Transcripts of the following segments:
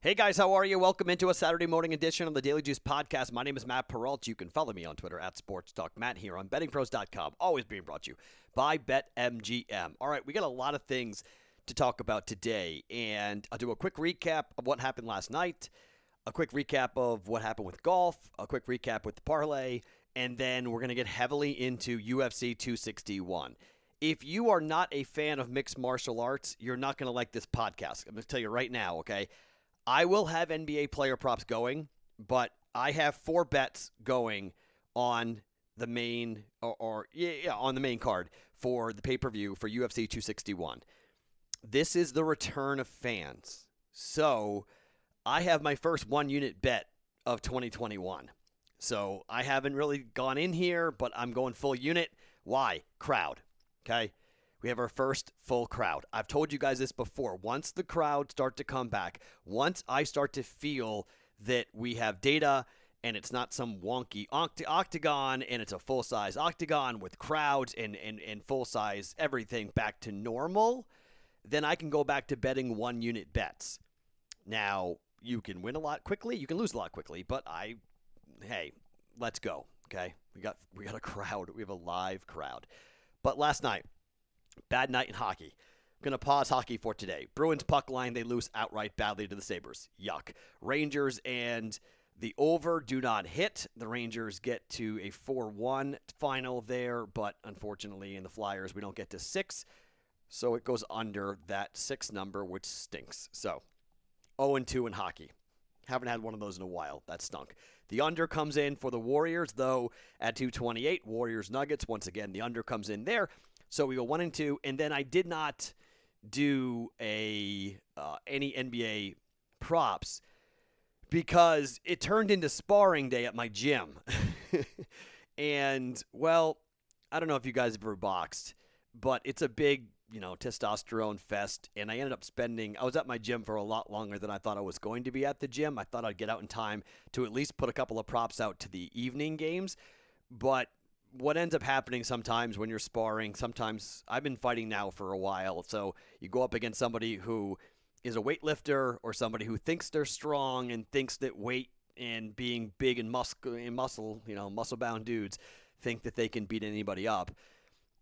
Hey guys, how are you? Welcome into a Saturday morning edition of the Daily Juice Podcast. My name is Matt Perrault. You can follow me on Twitter at SportsTalkMatt here on BettingPros.com. Always being brought to you by BetMGM. All right, we got a lot of things to talk about today, and I'll do a quick recap of what happened last night, a quick recap of what happened with golf, a quick recap with the parlay, and then we're going to get heavily into UFC 261. If you are not a fan of mixed martial arts, you're not going to like this podcast. I'm going to tell you right now, okay? I will have NBA player props going, but I have 4 bets going on the main on the main card for the pay-per-view for UFC 261. This is the return of fans. So I have my first 1-unit bet of 2021. So I haven't really gone in here, but I'm going full unit. Why? Crowd. Okay? We have our first full crowd. I've told you guys this before. Once the crowd start to come back, once I start to feel that we have data and it's not some wonky octagon and it's a full-size octagon with crowds and full-size everything back to normal, then I can go back to betting 1-unit bets. Now, you can win a lot quickly. You can lose a lot quickly, but hey, let's go, okay? We got a crowd. We have a live crowd. But last night, bad night in hockey. I'm going to pause hockey for today. Bruins puck line, they lose outright badly to the Sabres. Yuck. Rangers and the over do not hit. The Rangers get to a 4-1 final there, but unfortunately in the Flyers we don't get to 6, so it goes under that 6 number, which stinks. So 0-2 in hockey. Haven't had one of those in a while. That stunk. The under comes in for the Warriors, though, at 228. Warriors Nuggets, once again, the under comes in there. So we go 1-2, and then I did not do any NBA props because it turned into sparring day at my gym. And, well, I don't know if you guys have ever boxed, but it's a big, testosterone fest, and I ended up I was at my gym for a lot longer than I thought I was going to be at the gym. I thought I'd get out in time to at least put a couple of props out to the evening games, but what ends up happening sometimes when you're sparring, sometimes I've been fighting now for a while, so you go up against somebody who is a weightlifter or somebody who thinks they're strong and thinks that weight and being big and muscle-bound dudes think that they can beat anybody up.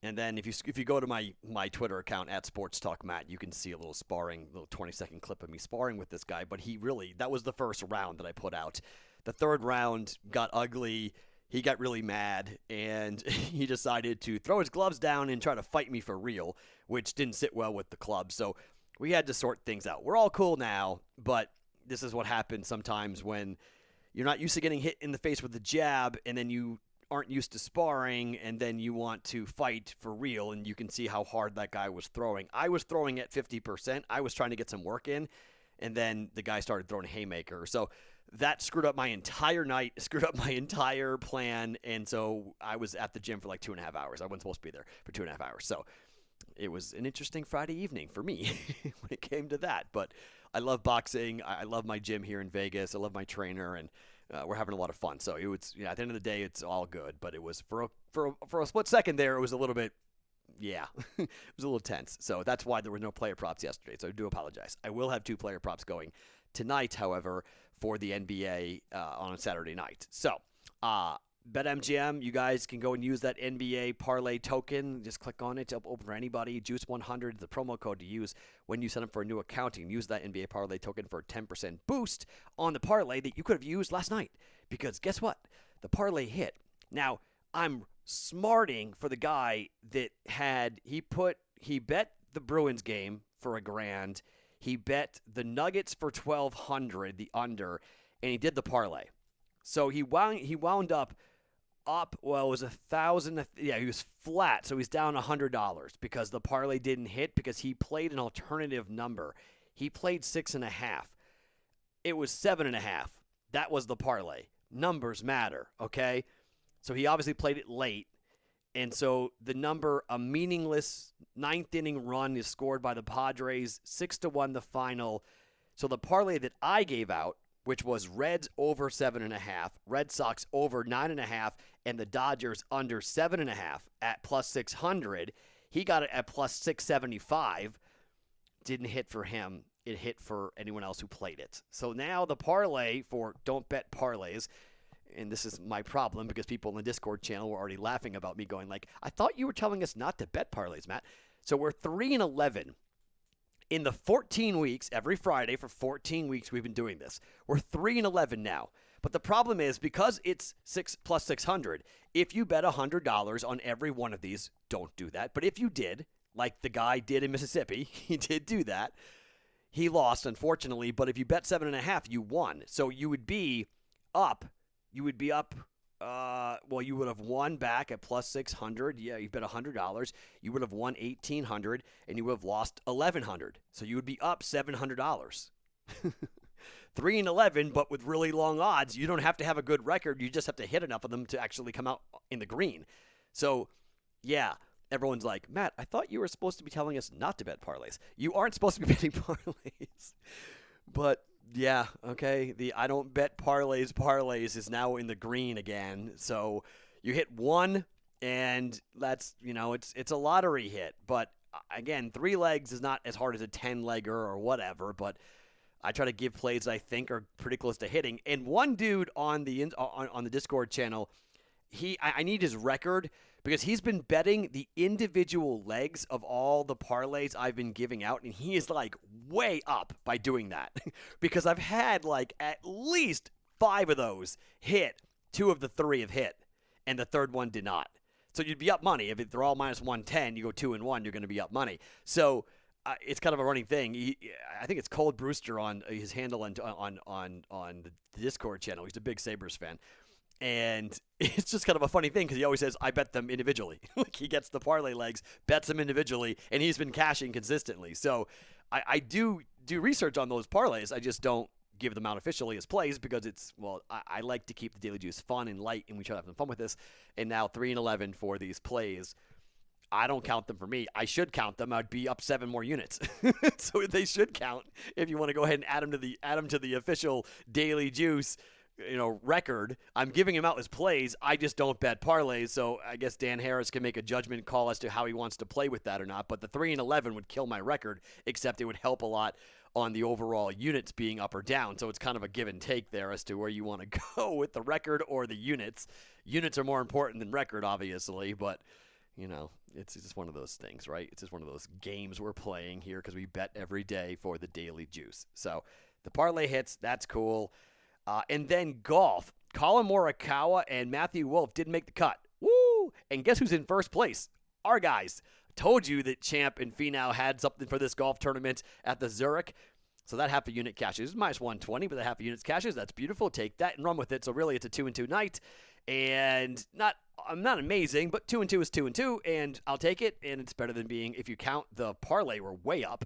And then if you go to my Twitter account at SportsTalkMatt, you can see a little 20-second clip of me sparring with this guy, but that was the first round that I put out. The third round got ugly. He got really mad, and he decided to throw his gloves down and try to fight me for real, which didn't sit well with the club. So we had to sort things out. We're all cool now, but this is what happens sometimes when you're not used to getting hit in the face with the jab, and then you aren't used to sparring, and then you want to fight for real, and you can see how hard that guy was throwing. I was throwing at 50%. I was trying to get some work in, and then the guy started throwing a haymaker. So that screwed up my entire night, screwed up my entire plan, and so I was at the gym for like 2.5 hours. I wasn't supposed to be there for 2.5 hours. So it was an interesting Friday evening for me when it came to that. But I love boxing. I love my gym here in Vegas. I love my trainer, and we're having a lot of fun. So it was, at the end of the day, it's all good. But it was for a split second there, it was a little bit, it was a little tense. So that's why there were no player props yesterday. So I do apologize. I will have 2 player props going tonight, however, for the NBA on a Saturday night. So, BetMGM, you guys can go and use that NBA parlay token. Just click on it to open for anybody. Juice100, the promo code to use when you sign up for a new account. You can use that NBA parlay token for a 10% boost on the parlay that you could have used last night. Because guess what? The parlay hit. Now, I'm smarting for the guy that he bet the Bruins game for $1,000. He bet the Nuggets for $1,200, the under, and he did the parlay. So he wound up, well, it was $1,000. Yeah, he was flat, so he's down $100 because the parlay didn't hit because he played an alternative number. He played 6.5. It was 7.5. That was the parlay. Numbers matter, okay? So he obviously played it late. And so the number, a meaningless 9th-inning run is scored by the Padres, 6-1 the final. So the parlay that I gave out, which was Reds over 7.5, Red Sox over 9.5, and the Dodgers under 7.5 at plus 600, he got it at plus 675. Didn't hit for him. it hit for anyone else who played it. So now the parlay for don't bet parlays, and this is my problem because people in the Discord channel were already laughing about me going like, I thought you were telling us not to bet parlays, Matt. So we're 3-11 in the 14 weeks, every Friday for 14 weeks we've been doing this. We're 3-11 now. But the problem is because it's 6 plus 600, if you bet $100 on every one of these, don't do that. But if you did, like the guy did in Mississippi, he did do that. He lost, unfortunately, but if you bet 7.5, you won. So you would be up. You would be up. You would have won back at plus 600. Yeah, you bet $100. You would have won $1,800, and you would have lost $1,100. So you would be up $700. 3-11, but with really long odds. You don't have to have a good record. You just have to hit enough of them to actually come out in the green. So, yeah. Everyone's like, Matt, I thought you were supposed to be telling us not to bet parlays. You aren't supposed to be betting parlays. But, yeah, okay, the I don't bet parlays is now in the green again. So you hit one, and that's, it's a lottery hit. But, again, 3 legs is not as hard as a 10-legger or whatever. But I try to give plays I think are pretty close to hitting. And one dude on the Discord channel, I need his record, because he's been betting the individual legs of all the parlays I've been giving out, and he is like way up by doing that. Because I've had like at least 5 of those hit, 2 of the 3 have hit, and the third one did not. So you'd be up money. If they're all minus 110, you go 2-1, you're going to be up money. So it's kind of a running thing. I think it's Cold Brewster on his handle on the Discord channel. He's a big Sabres fan. And it's just kind of a funny thing because he always says, I bet them individually. Like he gets the parlay legs, bets them individually, and he's been cashing consistently. So I do research on those parlays. I just don't give them out officially as plays because I like to keep the Daily Juice fun and light, and we try to have some fun with this. And now 3-11 for these plays. I don't count them for me. I should count them. I'd be up 7 more units. So they should count if you want to go ahead and add them to the official Daily Juice record. I'm giving him out as plays. I just don't bet parlays. So I guess Dan Harris can make a judgment call as to how he wants to play with that or not. But the 3-11 would kill my record, except it would help a lot on the overall units being up or down. So it's kind of a give and take there as to where you want to go with the record or the units. Units are more important than record, obviously, but it's just one of those things, right? It's just one of those games we're playing here because we bet every day for the Daily Juice. So the parlay hits, that's cool. And then golf. Colin Morikawa and Matthew Wolff didn't make the cut. Woo! And guess who's in first place? Our guys. Told you that Champ and Finau had something for this golf tournament at the Zurich. So that half a unit cashes. Minus 120, but that half a unit cashes. That's beautiful. Take that and run with it. So really it's a 2-2 night. And I'm not amazing, but 2-2 is 2-2, and I'll take it. And it's better than being, if you count the parlay, we're way up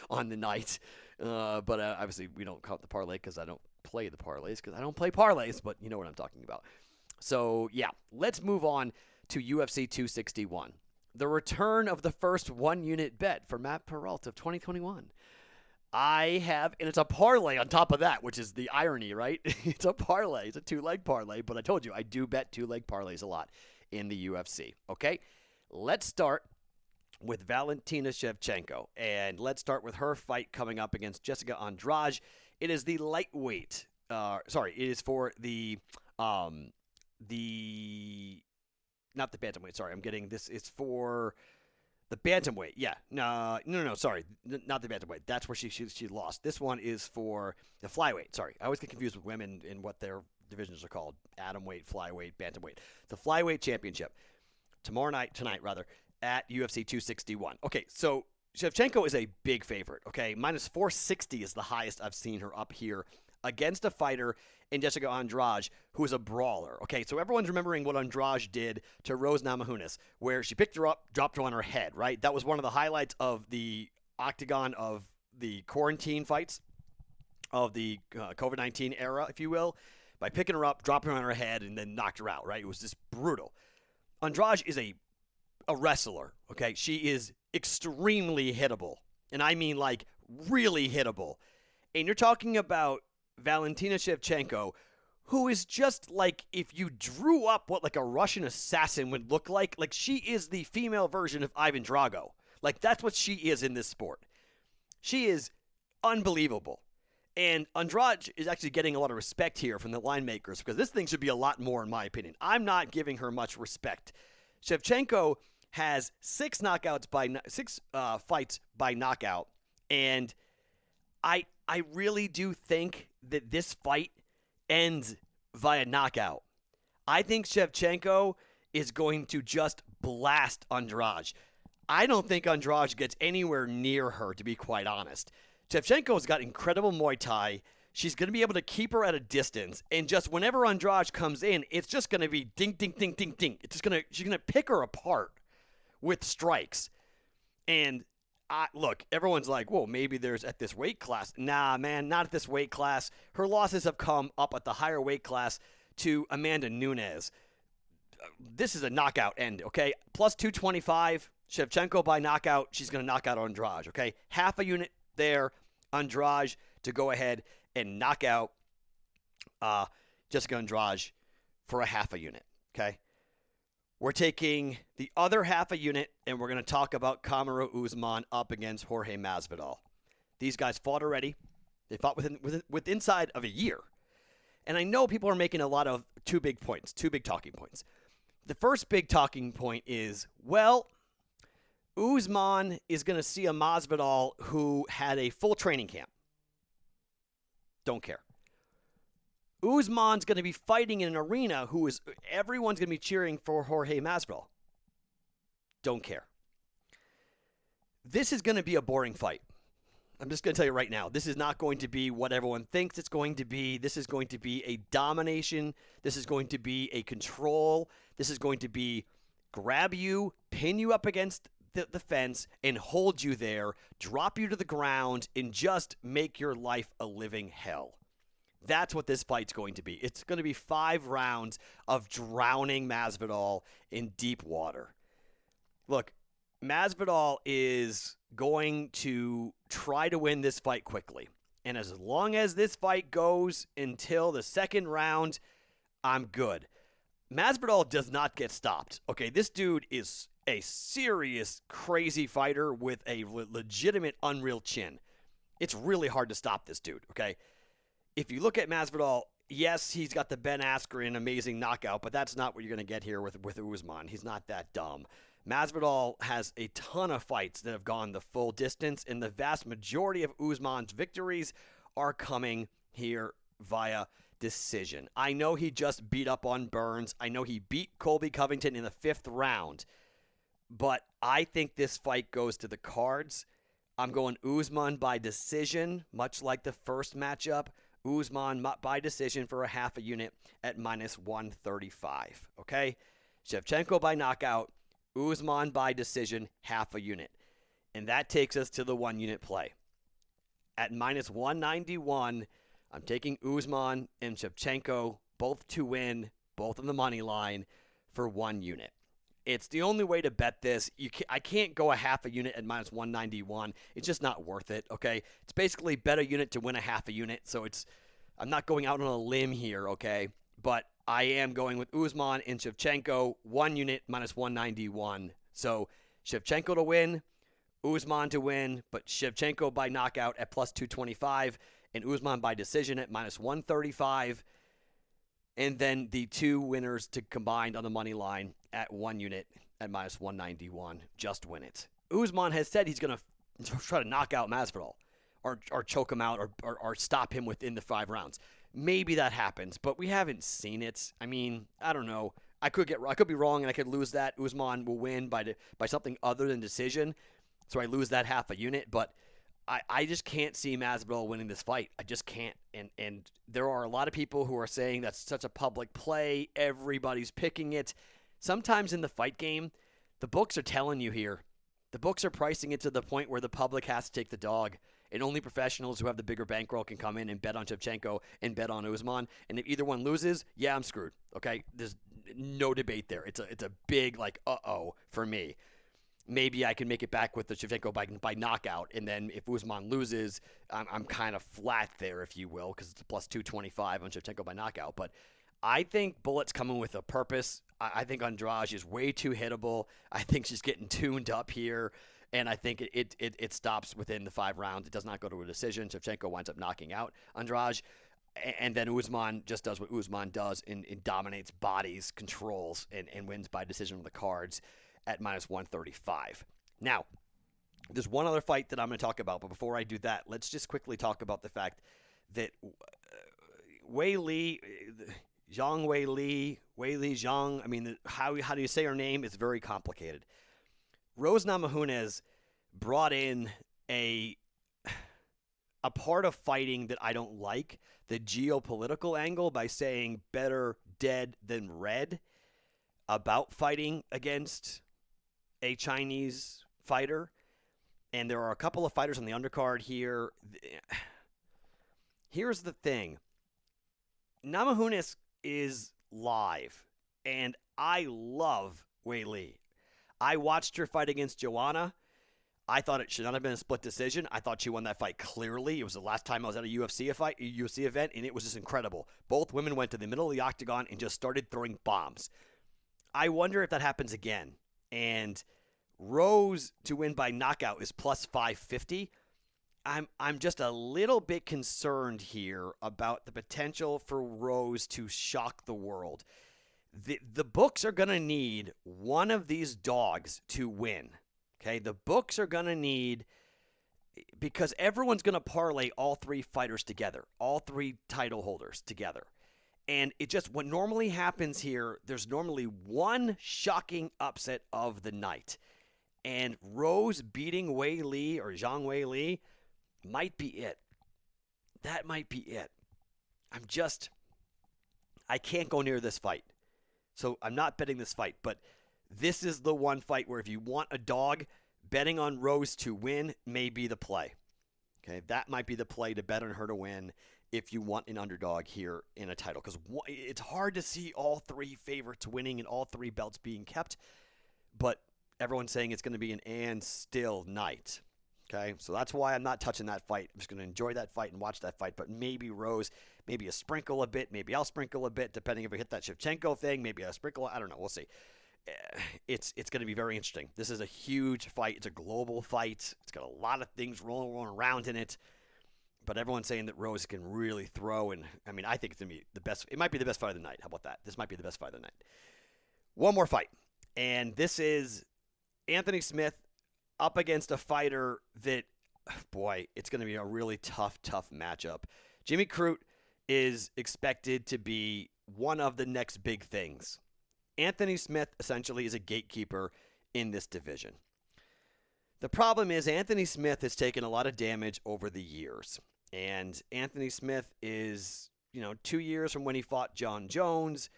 on the night. But obviously we don't count the parlay because I don't play the parlays because I don't play parlays, but you know what I'm talking about. So yeah, let's move on to UFC 261. The return of the first 1-unit bet for Matt Perrault of 2021. I have, and it's a parlay on top of that, which is the irony, right? It's a parlay. It's a 2-leg parlay, but I told you I do bet 2-leg parlays a lot in the UFC. Okay, let's start with Valentina Shevchenko, and let's start with her fight coming up against Jessica Andrade. It is the lightweight. It is for the not the bantamweight. Sorry, I'm getting this. It's for the bantamweight. Yeah, no. Sorry, not the bantamweight. That's where she lost. This one is for the flyweight. Sorry, I always get confused with women in what their divisions are called: atomweight, flyweight, bantamweight. The flyweight championship tonight at UFC 261. Okay, so Shevchenko is a big favorite, okay? Minus 460 is the highest I've seen her up here against a fighter in Jessica Andrade who is a brawler, okay? So everyone's remembering what Andrade did to Rose Namajunas, where she picked her up, dropped her on her head, right? That was one of the highlights of the octagon of the quarantine fights of the COVID-19 era, if you will, by picking her up, dropping her on her head, and then knocked her out, right? It was just brutal. Andrade is a wrestler, okay? She is extremely hittable, and I mean like really hittable. And you're talking about Valentina Shevchenko, who is just like if you drew up what like a Russian assassin would look like she is the female version of Ivan Drago. Like that's what she is in this sport. She is unbelievable. And Andrade is actually getting a lot of respect here from the line makers because this thing should be a lot more, in my opinion. I'm not giving her much respect. Shevchenko has six fights by knockout, and I really do think that this fight ends via knockout. I think Shevchenko is going to just blast Andrade. I don't think Andrade gets anywhere near her, to be quite honest. Shevchenko's got incredible Muay Thai. She's going to be able to keep her at a distance, and just whenever Andrade comes in, it's just going to be ding, ding, ding, ding, ding. She's going to pick her apart with strikes. And look, everyone's like, whoa, maybe there's at this weight class. Nah, man, not at this weight class. Her losses have come up at the higher weight class to Amanda Nunes. This is a knockout end, okay? Plus 225, Shevchenko by knockout. She's going to knock out Andrade, okay? Half a unit there, Andrade to go ahead and knock out Jessica Andrade for a half a unit, okay? We're taking the other half a unit, and we're going to talk about Kamaru Usman up against Jorge Masvidal. These guys fought already. They fought within inside of a year. And I know people are making a lot of two big talking points. The first big talking point is, well, Usman is going to see a Masvidal who had a full training camp. Don't care. Usman's going to be fighting in an arena everyone's going to be cheering for Jorge Masvidal. Don't care. This is going to be a boring fight. I'm just going to tell you right now, this is not going to be what everyone thinks it's going to be. This is going to be a domination. This is going to be a control. This is going to be grab you, pin you up against the fence, and hold you there, drop you to the ground, and just make your life a living hell. That's what this fight's going to be. It's going to be 5 rounds of drowning Masvidal in deep water. Look, Masvidal is going to try to win this fight quickly. And as long as this fight goes until the second round, I'm good. Masvidal does not get stopped. Okay, this dude is a serious, crazy fighter with a legitimate, unreal chin. It's really hard to stop this dude, okay? If you look at Masvidal, yes, he's got the Ben Askren amazing knockout, but that's not what you're going to get here with Usman. He's not that dumb. Masvidal has a ton of fights that have gone the full distance, and the vast majority of Usman's victories are coming here via decision. I know he just beat up on Burns. I know he beat Colby Covington in the 5th round, but I think this fight goes to the cards. I'm going Usman by decision, much like the first matchup. Usman by decision for a half a unit at minus 135. Okay? Shevchenko by knockout. Usman by decision, half a unit. And that takes us to the 1 unit play. At minus 191, I'm taking Usman and Shevchenko, both to win, both on the money line for 1 unit. It's the only way to bet this. I can't go a half a unit at minus 191. It's just not worth it, okay? It's basically bet a unit to win a half a unit, so I'm not going out on a limb here, okay? But I am going with Usman and Shevchenko, 1 unit minus 191. So Shevchenko to win, Usman to win, but Shevchenko by knockout at plus 225, and Usman by decision at minus 135. And then the 2 winners to combined on the money line at 1 unit at minus 191. Just win it. Usman has said he's going to try to knock out Masvidal or choke him out or stop him within the 5 rounds. Maybe that happens, but we haven't seen it. I mean, I don't know. I could be wrong and I could lose that. Usman will win by something other than decision, so I lose that half a unit. But I just can't see Masvidal winning this fight. I just can't. And there are a lot of people who are saying that's such a public play. Everybody's picking it. Sometimes in the fight game, the books are telling you here. The books are pricing it to the point where the public has to take the dog. And only professionals who have the bigger bankroll can come in and bet on Shevchenko and bet on Usman. And if either one loses, yeah, I'm screwed. Okay? There's no debate there. It's a big, uh-oh for me. Maybe I can make it back with the Shevchenko by knockout, and then if Usman loses, I'm kind of flat there, if you will, because it's a plus 225 on Shevchenko by knockout. But I think Bullet's coming with a purpose. I think Andrade is way too hittable. I think she's getting tuned up here, And I think it stops within the 5 rounds. It does not go to a decision. Shevchenko winds up knocking out Andrade. And then Usman just does what Usman does and dominates bodies, controls, and wins by decision on the cards at minus 135. Now, there's one other fight that I'm going to talk about, but before I do that, let's just quickly talk about the fact that Zhang Zhang, I mean, how do you say her name? It's very complicated. Rose Namajunas brought in a part of fighting that I don't like, the geopolitical angle, by saying better dead than red about fighting against a Chinese fighter. And there are a couple of fighters on the undercard here. Here's the thing. Namajunas is live, and I love Wei Li. I watched her fight against Joanna. I thought it should not have been a split decision. I thought she won that fight clearly. It was the last time I was at a UFC event, and it was just incredible. Both women went to the middle of the octagon and just started throwing bombs. I wonder if that happens again. And Rose to win by knockout is plus 550. I'm just a little bit concerned here about the potential for Rose to shock the world. The books are going to need one of these dogs to win. Okay, the books are going to need, because everyone's going to parlay all 3 fighters together, all 3 title holders together. And it just, what normally happens here, there's normally one shocking upset of the night. And Rose beating Wei Li or Zhang Wei Li might be it. That might be it. I can't go near this fight. So I'm not betting this fight, but this is the one fight where if you want a dog, betting on Rose to win may be the play. Okay, that might be the play, to bet on her to win if you want an underdog here in a title. Because it's hard to see all 3 favorites winning and all 3 belts being kept, but everyone's saying it's going to be an and still night. Okay, so that's why I'm not touching that fight. I'm just going to enjoy that fight and watch that fight, but maybe Rose, maybe a sprinkle a bit, maybe I'll sprinkle a bit, depending if we hit that Shevchenko thing, maybe a sprinkle, I don't know, we'll see. It's going to be very interesting. This is a huge fight. It's a global fight. It's got a lot of things rolling around in it, but everyone's saying that Rose can really throw, and I mean, I think it's going to be the best. It might be the best fight of the night. How about that? This might be the best fight of the night. One more fight, and this is Anthony Smith up against a fighter that, boy, it's going to be a really tough matchup. Jimmy Crute is expected to be one of the next big things. Anthony Smith essentially is a gatekeeper in this division. The problem is Anthony Smith has taken a lot of damage over the years. And Anthony Smith is, 2 years from when he fought John Jones.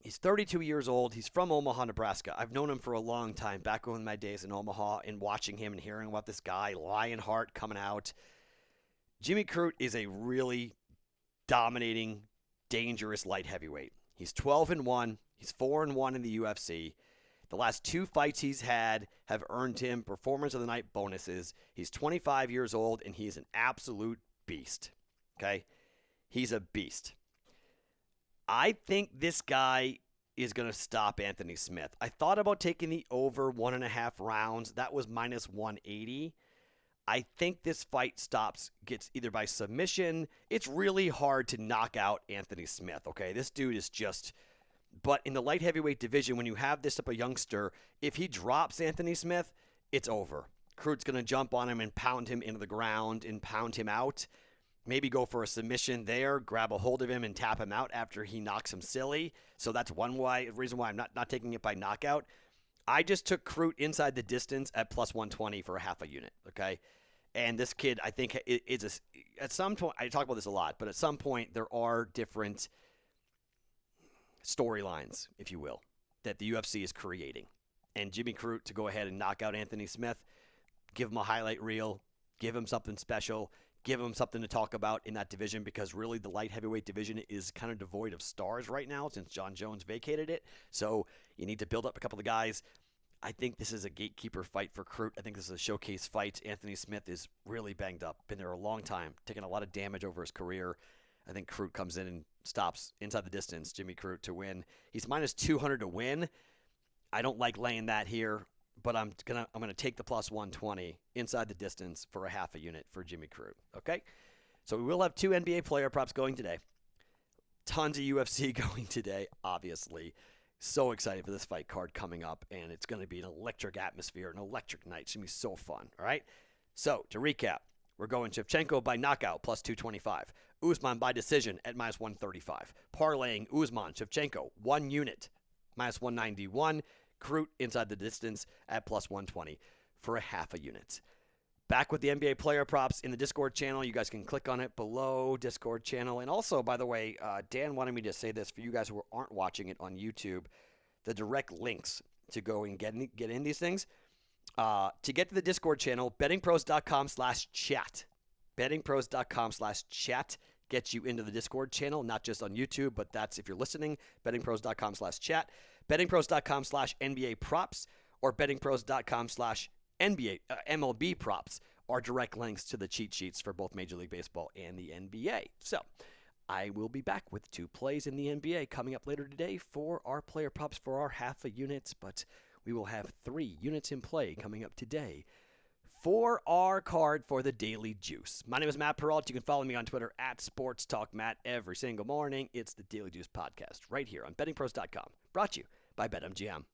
He's 32 years old. He's from Omaha, Nebraska. I've known him for a long time, back in my days in Omaha, and watching him and hearing about this guy, Lionheart, coming out. Jimmy Crute is a really dominating, dangerous light heavyweight. He's 12-1. He's 4-1 in the UFC. The last 2 fights he's had have earned him Performance of the Night bonuses. He's 25 years old, and he's an absolute beast. Okay? He's a beast. I think this guy is going to stop Anthony Smith. I thought about taking the over 1.5 rounds. That was minus 180. I think this fight gets either by submission. It's really hard to knock out Anthony Smith, okay? This dude is just... But in the light heavyweight division, when you have this type of youngster, if he drops Anthony Smith, it's over. Crute's going to jump on him and pound him into the ground and pound him out. Maybe go for a submission there, grab a hold of him and tap him out after he knocks him silly. So that's one reason why I'm not taking it by knockout. I just took Crute inside the distance at plus 120 for a half a unit, okay? And this kid, I think, at some point, I talk about this a lot, but at some point there are different storylines, if you will, that the UFC is creating. And Jimmy Crute to go ahead and knock out Anthony Smith, give him a highlight reel, give him something special, give him something to talk about in that division, because really the light heavyweight division is kind of devoid of stars right now since John Jones vacated it. So you need to build up a couple of guys. I think this is a gatekeeper fight for Crute. I think this is a showcase fight. Anthony Smith is really banged up, been there a long time, taking a lot of damage over his career. I think Crute comes in and stops inside the distance Jimmy Crute to win. He's minus 200 to win. I don't like laying that here. but I'm gonna take the plus 120 inside the distance for a half a unit for Jimmy Crute. Okay, so we will have 2 NBA player props going today. Tons of UFC going today, obviously. So excited for this fight card coming up, and it's going to be an electric atmosphere, an electric night. It's going to be so fun, all right? So, to recap, we're going Shevchenko by knockout, plus 225. Usman by decision at minus 135. Parlaying Usman, Shevchenko, 1 unit, minus 191. Crute inside the distance at plus 120 for a half a unit. Back with the NBA player props in the Discord channel. You guys can click on it below, Discord channel. And also, by the way, Dan wanted me to say this for you guys who aren't watching it on YouTube, the direct links to go and get in these things. To get to the Discord channel, bettingpros.com/chat. Bettingpros.com/chat gets you into the Discord channel, not just on YouTube, but that's if you're listening, bettingpros.com/chat. Bettingpros.com/NBA props or bettingpros.com/NBA MLB props are direct links to the cheat sheets for both Major League Baseball and the NBA. So I will be back with 2 plays in the NBA coming up later today for our player props for our half a units, but we will have 3 units in play coming up today for our card for the Daily Juice. My name is Matt Perrault. You can follow me on Twitter at SportsTalkMatt every single morning. It's the Daily Juice podcast right here on BettingPros.com. Brought to you by BetMGM.